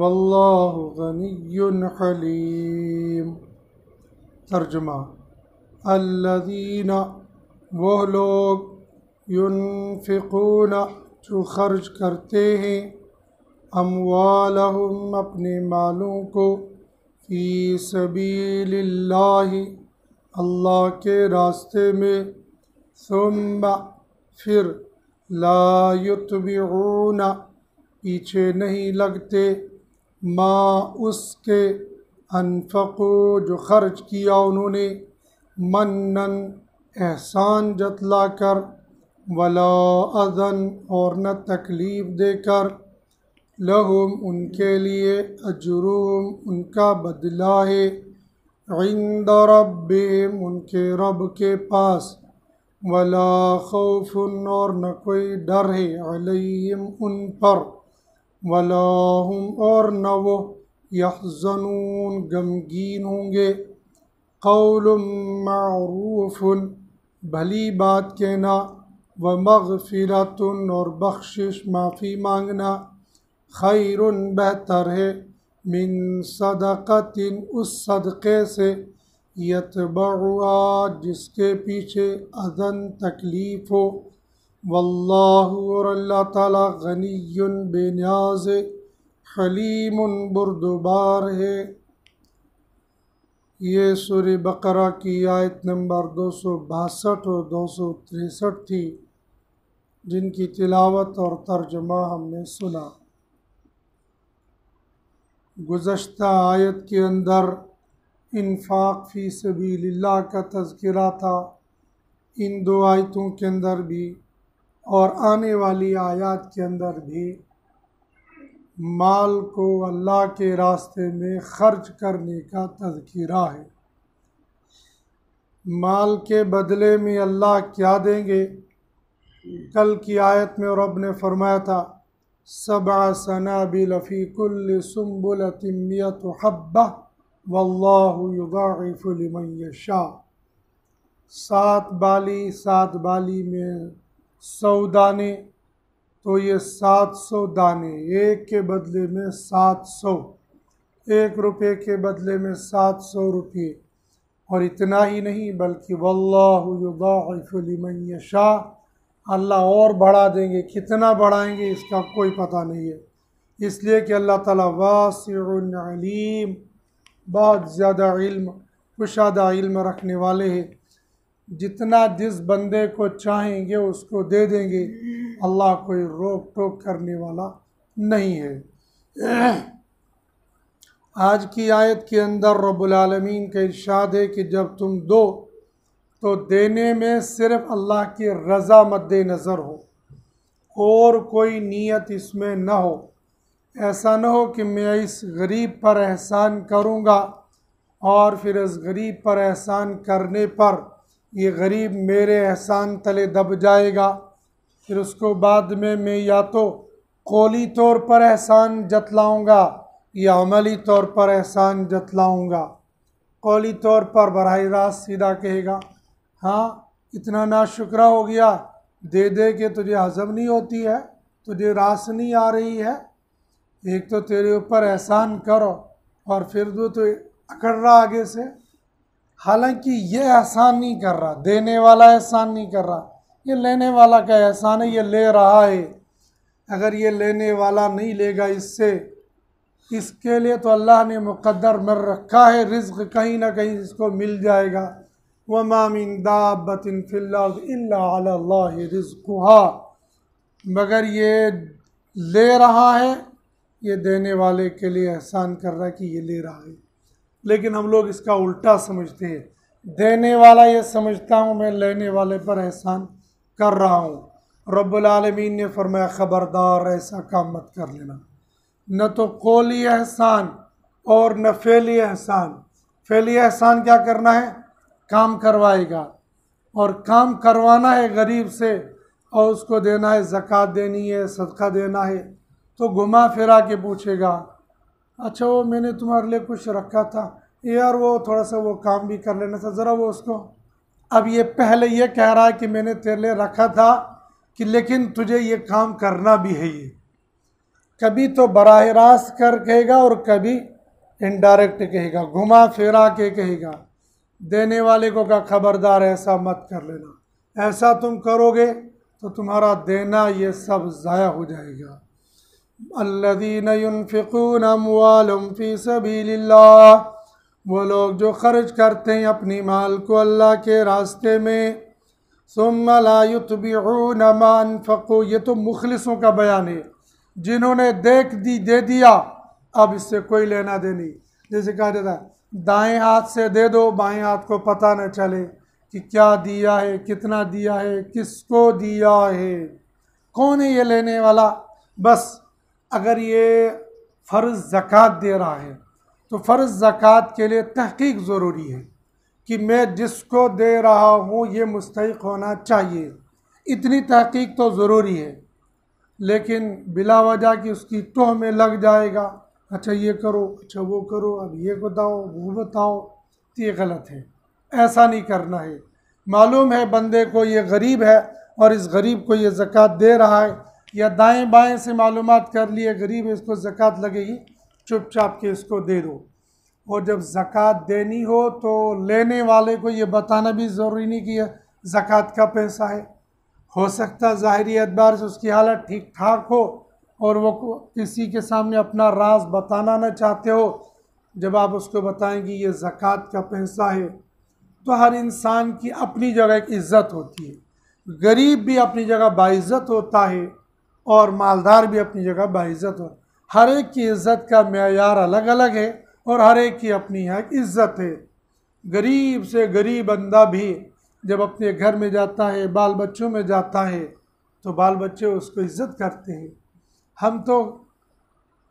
वल्लाहु गनिय्युन हलीम। तर्जुमा, अल्लज़ीना वो लोग, युनफ़िक़ून जो खर्च करते हैं, अम्वालहुम अपने मालों को, फ़ी सबीलिल्लाहि अल्लाह के रास्ते में, सुम्मा फिर, ला युत्बिऊन पीछे नहीं लगते, माँ उसके, अनफ़क़ू जो खर्च किया उन्होंने, मन्नन एहसान जतलाकर, वला अज़न और न तकलीफ़ देकर, लहुम उनके लिए, अजरुहुम उनका बदला है, इंद रब्बिहिम उनके रब के पास, वला खौफुन और न कोई डर है, अलैहिम उन पर, वला हुम और न वो, यहज़नून गमगीन होंगे। क़ौलुम मअरूफ़ुन भली बात कहना, व मग़फ़िरतुन और बख्शिश माफ़ी मांगना, खैरुन बेहतर है, मिन सदक़तिन उस सदक़े से, यतबउहा जिसके पीछे अज़न तकलीफ़ हो, वल्लाहु और अल्लाह ताला गनियुन बेनियाज़ हलीमुन बुरदुबार है। ये सूरह बकरा की आयत नंबर 262 और 263 थी, जिनकी तिलावत और तर्जुमा हमने सुना। गुज़श्ता आयत के अंदर इन्फ़ाक़ फ़ी सबीलिल्लाह का तज़किरा था। इन दो आयतों के अंदर भी और आने वाली आयत के अंदर भी माल को अल्लाह के रास्ते में ख़र्च करने का तज़किरा है। माल के बदले में अल्लाह क्या देंगे? कल की आयत में रब ने फरमाया था, सबअ सनाबिल फ़ी कुल्लि सुम्बुलतिन मियतु हब्बह वल्लाहु युज़ाइफ़ु लिमन यशा। 7 बाली में 100 दाने, तो ये 700 दाने, एक के बदले में 700, 1 रुपये के बदले में 700 रुपये। और इतना ही नहीं बल्कि वल्लाहु युज़ाइफ़ु लिमन यशा, अल्लाह और बढ़ा देंगे। कितना बढ़ाएंगे इसका कोई पता नहीं है, इसलिए कि अल्लाह ताला वासिउन अलीम, बहुत ज़्यादा इल्म, कुशादा इल्म रखने वाले हैं। जितना जिस बंदे को चाहेंगे उसको दे देंगे, अल्लाह कोई रोक टोक करने वाला नहीं है। आज की आयत के अंदर रब्बुल आलमीन का इरशाद है कि जब तुम दो तो देने में सिर्फ़ अल्लाह की रज़ा मद्देनज़र हो और कोई नीयत इसमें न हो। ऐसा न हो कि मैं इस गरीब पर एहसान करूँगा और फिर इस गरीब पर एहसान करने पर ये गरीब मेरे एहसान तले दब जाएगा, फिर उसको बाद में मैं या तो कौली तौर पर एहसान जतलाऊँगा या अमली तौर पर एहसान जतलाऊँगा। कौली तौर पर बराह रास्त सीधा कहेगा, हाँ इतना नाशुक्रा हो गया, दे दे के तुझे हज़म नहीं होती है, तुझे रास नहीं आ रही है, एक तो तेरे ऊपर एहसान करो और फिर दो तो अकड़ रहा आगे से। हालांकि ये एहसान नहीं कर रहा, देने वाला एहसान नहीं कर रहा, ये लेने वाला का एहसान है, ये ले रहा है। अगर ये लेने वाला नहीं लेगा इससे, इसके लिए तो अल्लाह ने मुक़द्दर में रखा है, रिज़्क़ कहीं ना कहीं इसको मिल जाएगा। वमा मिन दाब्बतिन फिल अर्ज़ इल्ला अला अल्लाहि रिज़्क़ुहा, मगर ये ले रहा है ये देने वाले के लिए एहसान कर रहा है कि ये ले रहा है, लेकिन हम लोग इसका उल्टा समझते हैं। देने वाला ये समझता हूँ मैं लेने वाले पर एहसान कर रहा हूँ। रब्बुल आलमीन ने फरमाया ख़बरदार ऐसा काम मत कर लेना, न तो कौली एहसान और न फ़ेली एहसान। फ़ेली एहसान क्या करना है, काम करवाएगा, और काम करवाना है गरीब से और उसको देना है, ज़कात देनी है, सदका देना है, तो घुमा फिरा के पूछेगा अच्छा वो मैंने तुम्हारे लिए कुछ रखा था यार, वो थोड़ा सा वो काम भी कर लेना था, ज़रा वो उसको। अब ये पहले ये कह रहा है कि मैंने तेरे लिए रखा था कि लेकिन तुझे ये काम करना भी है। ये कभी तो बराह रास्त कर कहेगा और कभी इनडायरेक्ट कहेगा, घुमा फिरा के कहेगा। देने वाले को कहा खबरदार ऐसा मत कर लेना, ऐसा तुम करोगे तो तुम्हारा देना ये सब ज़ाया हो जाएगा। अल्लज़ीना युनफ़िक़ून अम्वालहुम फ़ी सबीलिल्लाह, वो लोग जो खर्च करते हैं अपनी माल को अल्लाह के रास्ते में। सुम्मा ला युत्बिऊन मा अनफ़क़ू, ये तो मुखलिसों का बयान है, जिन्होंने दे दिया, अब इससे कोई लेना देनी। जैसे कहा जाता है दाएं हाथ से दे दो, बाएं हाथ को पता न चले कि क्या दिया है, कितना दिया है, किसको दिया है, कौन है ये लेने वाला। बस अगर ये फ़र्ज़ ज़कात दे रहा है तो फ़र्ज़ ज़कात के लिए तहक़ीक़ ज़रूरी है कि मैं जिसको दे रहा हूँ ये मुस्तहिक़ होना चाहिए, इतनी तहक़ीक़ तो ज़रूरी है। लेकिन बिला वजह कि उसकी टोह में लग जाएगा, अच्छा ये करो, अच्छा वो करो, अब ये बताओ वो बताओ, तो ये गलत है, ऐसा नहीं करना है। मालूम है बंदे को ये गरीब है और इस गरीब को ये ज़कात दे रहा है, या दाएं बाएं से मालूमात कर लिए गरीब है इसको ज़कात लगेगी, चुपचाप के इसको दे दो। और जब ज़कात देनी हो तो लेने वाले को ये बताना भी ज़रूरी नहीं कि यह ज़कात का पैसा है। हो सकता ज़ाहिरी एतबार से उसकी हालत ठीक ठाक हो और वो किसी के सामने अपना राज बताना न चाहते हो। जब आप उसको बताएंगे ये ज़कात का पैसा है, तो हर इंसान की अपनी जगह एक इज़्ज़त होती है, गरीब भी अपनी जगह बाइज़्ज़त होता है और मालदार भी अपनी जगह बाइज़्ज़त हो। हर एक की इज़्ज़त का मेयार अलग अलग है और हर एक की अपनी यहाँ एक इज़्ज़त है। गरीब से गरीब बंदा भी जब अपने घर में जाता है, बाल बच्चों में जाता है, तो बाल बच्चे उसको इज़्ज़त करते हैं। हम तो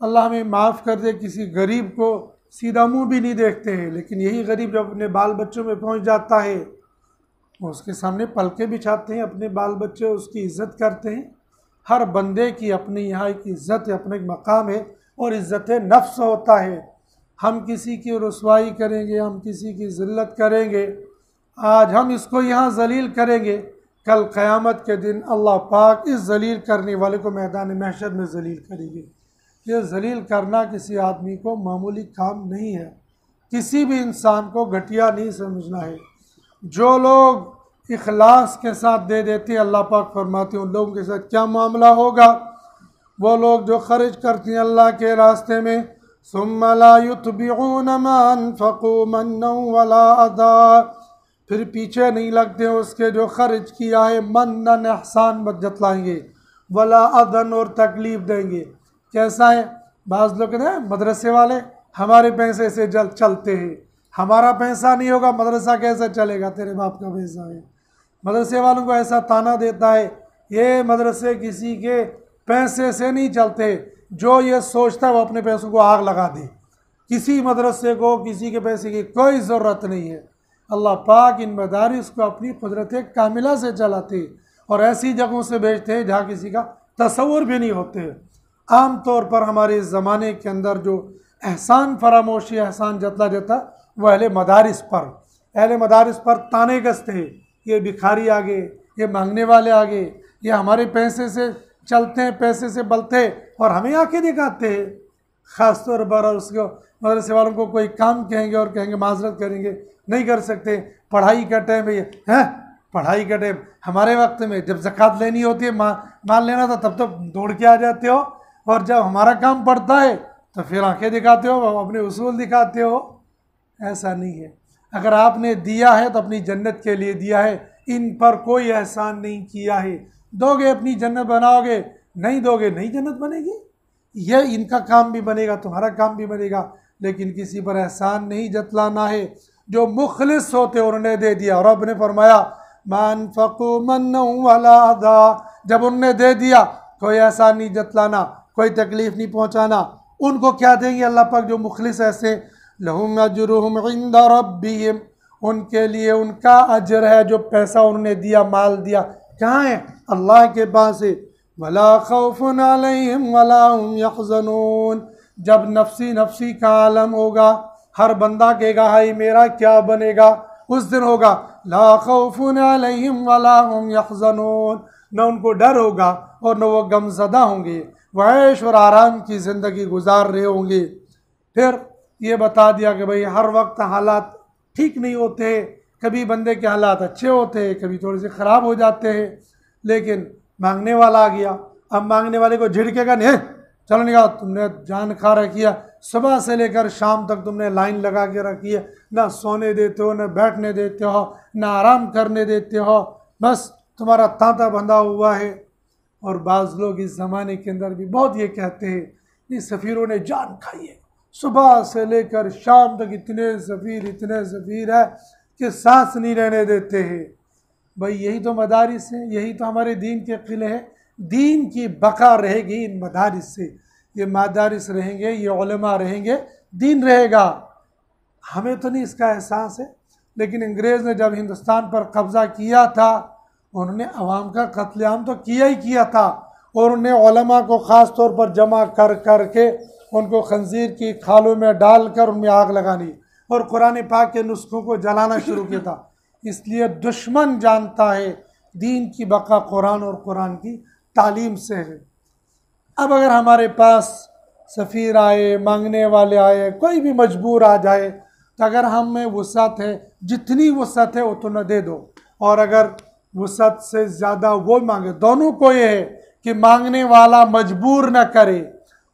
अल्लाह हमें माफ़ कर दे किसी गरीब को सीधा मुंह भी नहीं देखते हैं, लेकिन यही गरीब जब अपने बाल बच्चों में पहुंच जाता है वो उसके सामने पलके बिछाते हैं, अपने बाल बच्चे उसकी इज़्ज़त करते हैं। हर बंदे की अपनी यहाँ एक इज़्ज़त है, अपना एक मकाम है और इज़्ज़त नफ्स होता है। हम किसी की रुसवाई करेंगे, हम किसी की ज़िल्लत करेंगे, आज हम इसको यहाँ ज़लील करेंगे, कल क़यामत के दिन अल्लाह पाक इस ज़लील करने वाले को मैदान महशर में ज़लील करेंगे। ये ज़लील करना किसी आदमी को मामूली काम नहीं है, किसी भी इंसान को घटिया नहीं समझना है। जो लोग इखलास के साथ दे देते हैं, अल्लाह पाक फरमाते हैं उन लोगों के साथ क्या मामला होगा। वो लोग जो खर्च करते हैं अल्लाह के रास्ते में, सुम्मा ला युत्बिऊन मा अनफ़क़ू मन्नन वला अज़ा, फिर पीछे नहीं लगते उसके जो खर्च किया है, मन्नन एहसान जतलाएंगे, वला अज़न और तकलीफ़ देंगे। कैसा है, बाज़ लोग कहते हैं मदरसे वाले हमारे पैसे से चलते हैं, हमारा पैसा नहीं होगा मदरसा कैसे चलेगा, तेरे बाप का पैसा है। मदरसे वालों को ऐसा ताना देता है, ये मदरसे किसी के पैसे से नहीं चलते, जो ये सोचता है वो अपने पैसों को आग लगा दे। किसी मदरसे को किसी के पैसे की कोई ज़रूरत नहीं है। अल्लाह पाक इन मदारिस को अपनी कुदरत कामिला से चलाते और ऐसी जगहों से भेजते हैं जहाँ किसी का तसव्वुर भी नहीं होते। आम तौर पर हमारे इस ज़माने के अंदर जो एहसान फरामोशी एहसान जतला जाता वो अहले मदारिस पर ताने कसते हैं, ये भिखारी आगे, ये मांगने वाले आगे, ये हमारे पैसे से चलते हैं, पैसे से बलते और हमें आके दिखाते हैं। ख़ास तौर पर उसको मदरसे वालों को कोई काम कहेंगे और कहेंगे माजरत करेंगे, नहीं कर सकते, पढ़ाई का टाइम है, हैं पढ़ाई का टाइम, हमारे वक्त में जब ज़कात लेनी होती है, माल लेना था, तब तो दौड़ के आ जाते हो, और जब हमारा काम पड़ता है तो फिर आंखें दिखाते हो, अपने उसूल दिखाते हो। ऐसा नहीं है। अगर आपने दिया है तो अपनी जन्नत के लिए दिया है, इन पर कोई एहसान नहीं किया है। दोगे अपनी जन्नत बनाओगे, नहीं दोगे नहीं जन्नत बनेगी। ये इनका काम भी बनेगा, तुम्हारा काम भी बनेगा, लेकिन किसी पर एहसान नहीं जतलाना है। जो मुखलिस होते उन्होंने दे दिया। रब ने फरमाया मान फ़क़ू मन वला अदा, जब उनने दे दिया कोई एहसान नहीं जतलाना, कोई तकलीफ़ नहीं पहुँचाना। उनको क्या देंगे अल्लाह पाक जो मुखलिस ऐसे, लहुम अजरुहुम इंदा रब्बिहिम, उनके लिए उनका अजर है, जो पैसा उन्होंने दिया, माल दिया, कहाँ है? अल्लाह के पास है। वला खौफुन अलैहिम वला हुम यहज़नून, जब नफ्सी नफ्सी का आलम होगा, हर बंदा कहेगा हाय मेरा क्या बनेगा, उस दिन होगा ला खौफुन अलैहिम वला हुम यहज़नून, न उनको डर होगा और न वो गमज़दा होंगे, वह ऐश और आराम की ज़िंदगी गुजार रहे होंगे। फिर ये बता दिया कि भाई हर वक्त हालात ठीक नहीं होते, कभी बंदे के हालात अच्छे होते हैं, कभी थोड़े से ख़राब हो जाते हैं, लेकिन मांगने वाला आ गया। अब मांगने वाले को झिड़केगा नहीं, चलो निकाल, तुमने जान खा रखी है, सुबह से लेकर शाम तक तुमने लाइन लगा के रखी है, ना सोने देते हो, ना बैठने देते हो, ना आराम करने देते हो, बस तुम्हारा तांता बंधा हुआ है। और बाज़ लोग इस ज़माने के अंदर भी बहुत ये कहते हैं कि सफ़ीरों ने जान खाई है, सुबह से लेकर शाम तक इतने सफ़ीर है कि सांस नहीं रहने देते हैं। भाई यही तो मदारिस है, यही तो हमारे दीन के किले हैं। दीन की बका रहेगी इन मदारिस से, ये मदारिस रहेंगे, ये उलमा रहेंगे, दीन रहेगा। हमें तो नहीं इसका एहसास है, लेकिन अंग्रेज़ ने जब हिंदुस्तान पर कब्ज़ा किया था, उन्होंने अवाम का कत्लेआम तो किया ही किया था, और उन्हें उलमा को ख़ास तौर पर जमा कर कर के उनको खंजीर की खालों में डालकर उनमें आग लगानी और कुरान पाक के नुस्खों को जलाना शुरू किया था। इसलिए दुश्मन जानता है दीन की बका कुरान और कुरान की तालीम से है। अब अगर हमारे पास सफ़ीर आए, मांगने वाले आए, कोई भी मजबूर आ जाए, तो अगर हम में वुसअत है, जितनी वुसअत है उतना दे दो, और अगर वुसअत से ज़्यादा वो मांगे, दोनों को ये है कि मांगने वाला मजबूर न करे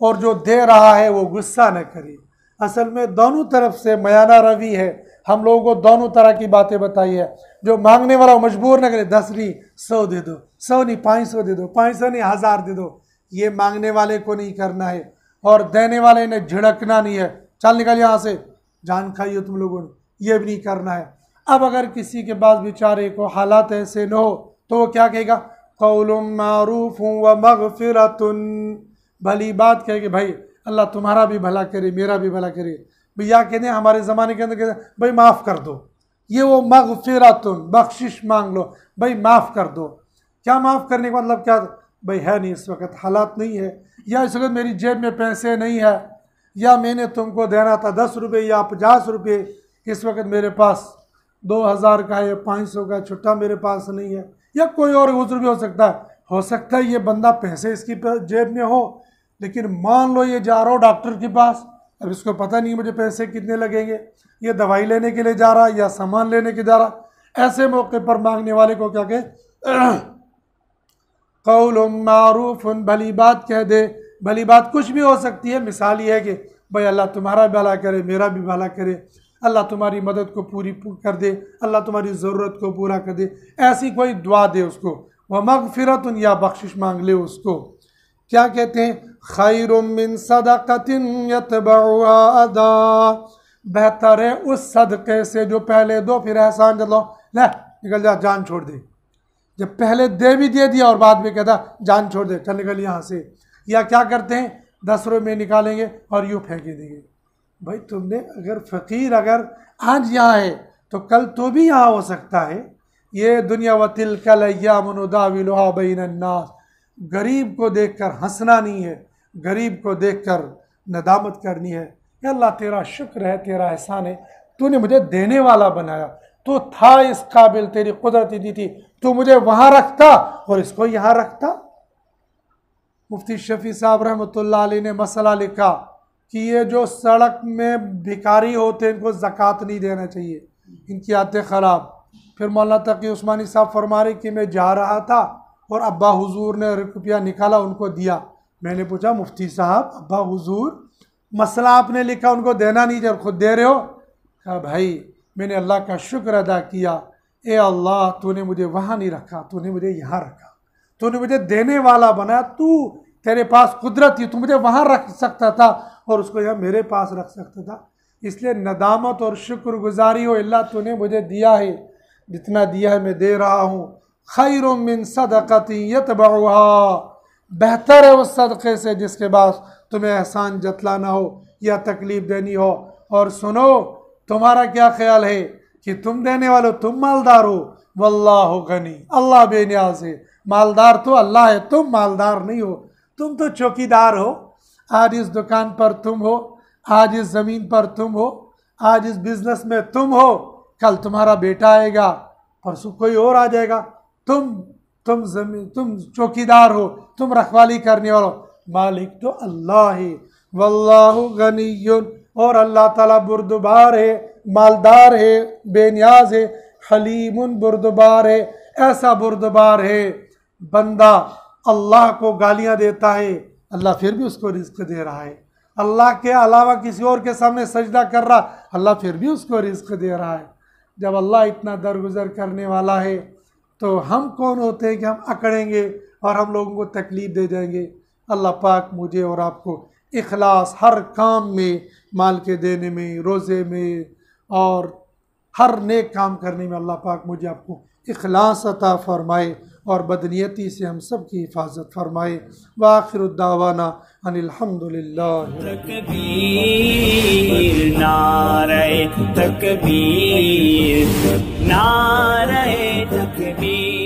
और जो दे रहा है वो गुस्सा न करे। असल में दोनों तरफ से मयाना रवि है, हम लोगों को दोनों तरह की बातें बताई है। जो मांगने वाला मजबूर न करे, 10 नहीं 100 दे दो, 100 नहीं 500 दे दो, 500 नहीं 1000 दे दो, ये मांगने वाले को नहीं करना है। और देने वाले ने झिड़कना नहीं है, चल निकल यहाँ से, जान खाई हो तुम लोगों ने, ये भी नहीं करना है। अब अगर किसी के पास बेचारे को हालात ऐसे न हो तो वो क्या कहेगा, कौलुम मारूफुन व मगफिरतुन, भली बात कहे कि भाई अल्लाह तुम्हारा भी भला करे, मेरा भी भला करे। भैया कहते हैं हमारे ज़माने के अंदर कहते हैं भाई माफ़ कर दो, ये वो मगफिरतुन, बख्शिश मांग लो, भाई माफ़ कर दो। क्या माफ़ करने का मतलब क्या? भाई है नहीं इस वक्त, हालात नहीं है, या इस वक्त मेरी जेब में पैसे नहीं है, या मैंने तुमको देना था 10 रुपये या 50 रुपये, इस वक्त मेरे पास 2000 का या 500 का छुट्टा मेरे पास नहीं है, या कोई और उज़्र भी हो सकता है। हो सकता है ये बंदा पैसे इसकी जेब में हो, लेकिन मान लो ये जा रहा हो डॉक्टर के पास, अब इसको पता नहीं मुझे पैसे कितने लगेंगे, ये दवाई लेने के लिए जा रहा या सामान लेने के जा रहा। ऐसे मौके पर मांगने वाले को क्या कहे, कौलुम मारूफुन, भली बात कह दे। भली बात कुछ भी हो सकती है। मिसाल ये है कि भाई अल्लाह तुम्हारा भला करे, मेरा भी भला करे, अल्लाह तुम्हारी मदद को पूरी कर दे, अल्लाह तुम्हारी ज़रूरत को पूरा कर दे, ऐसी कोई दुआ दे उसको। व मगफिरतुन, या बख्शिश मांग ले उसको। क्या कहते हैं, खैरुम मिन सदक़तिन यतबउहा अदा, बेहतर है उस सदक़े से जो पहले दो फिर एहसान जताओ, ले निकल जा, जान छोड़ दे। जब पहले दे भी दे दिया और बाद में कहता जान छोड़ दे, चल निकल यहाँ से। या क्या करते हैं, 10 रुपये निकालेंगे और यूँ फेंके देंगे। भाई तुमने अगर फ़कीर अगर आज यहाँ है तो कल तो भी यहाँ हो सकता है। ये दुनिया व तिलकल अय्याम नुदाविलुहा बैनन नास, गरीब को देखकर हंसना नहीं है, गरीब को देखकर नदामत करनी है। या अल्लाह तेरा शुक्र है, तेरा एहसान है, तूने मुझे देने वाला बनाया, तो था इस काबिल, तेरी कुदरत दी थी, तो मुझे वहाँ रखता और इसको यहाँ रखता। मुफ्ती शफी साहब रहमतुल्लाह अलैह ने मसला लिखा कि ये जो सड़क में भिखारी होते हैं इनको ज़कात नहीं देना चाहिए, इनकी आदतें ख़राब। फिर मौलाना तकी उस्मानी साहब फरमा रहे कि मैं जा रहा था और अब्बा हुजूर ने रुपया निकाला, उनको दिया। मैंने पूछा मुफ्ती साहब, अब्बा हुजूर मसला आपने लिखा उनको देना नहीं चाहिए, खुद दे रहे हो? कहा भाई मैंने अल्लाह का शुक्र अदा किया, ए अल्लाह तूने मुझे वहाँ नहीं रखा, तूने मुझे यहाँ रखा, तूने मुझे देने वाला बनाया, तू तेरे पास कुदरत थी, तू मुझे वहाँ रख सकता था और उसको यहाँ मेरे पास रख सकता था। इसलिए नदामत और शुक्रगुजारी हो, अल्लाह तूने मुझे दिया है, जितना दिया है मैं दे रहा हूँ। खैरुम मिन सदक़तिन यतबउहा, बेहतर है उस सदक़े से जिसके बाद तुम्हें एहसान जतलाना हो या तकलीफ़ देनी हो। और सुनो, तुम्हारा क्या ख्याल है कि तुम देने वाले, तुम मालदार हो, वल्लाहु गनी, अल्लाह बेनियाज़ है। मालदार तो अल्लाह है, तुम मालदार नहीं हो, तुम तो चौकीदार हो। आज इस दुकान पर तुम हो, आज इस ज़मीन पर तुम हो, आज इस बिज़नेस में तुम हो, कल तुम्हारा बेटा आएगा, परसों कोई और आ जाएगा। तुम चौकीदार हो, तुम रखवाली करने वाले हो। मालिक तो अल्लाह है। वल्लाहु गनियुन, और अल्लाह ताला बुर्दबार है, मालदार है, बेनियाज है। हलीमुन, बुर्दबार है, ऐसा बुर्दबार है बंदा अल्लाह को गालियां देता है, अल्लाह फिर भी उसको रिज्क दे रहा है। अल्लाह के अलावा किसी और के सामने सजदा कर रहा, अल्लाह फिर भी उसको रिज्क दे रहा है। जब अल्लाह इतना दरगुजर करने वाला है तो हम कौन होते हैं कि हम अकड़ेंगे और हम लोगों को तकलीफ़ दे जाएंगे। अल्लाह पाक मुझे और आपको इखलास हर काम में, माल के देने में, रोज़े में और हर नेक काम करने में अल्लाह पाक मुझे आपको इखलास अता फरमाए और बदनीयती से हम सब की हिफाजत फरमाए। व आखिरु दावाना अनिल हम्दुलिल्लाह। तकबीर नारे तकबीर, नारे तकबीर।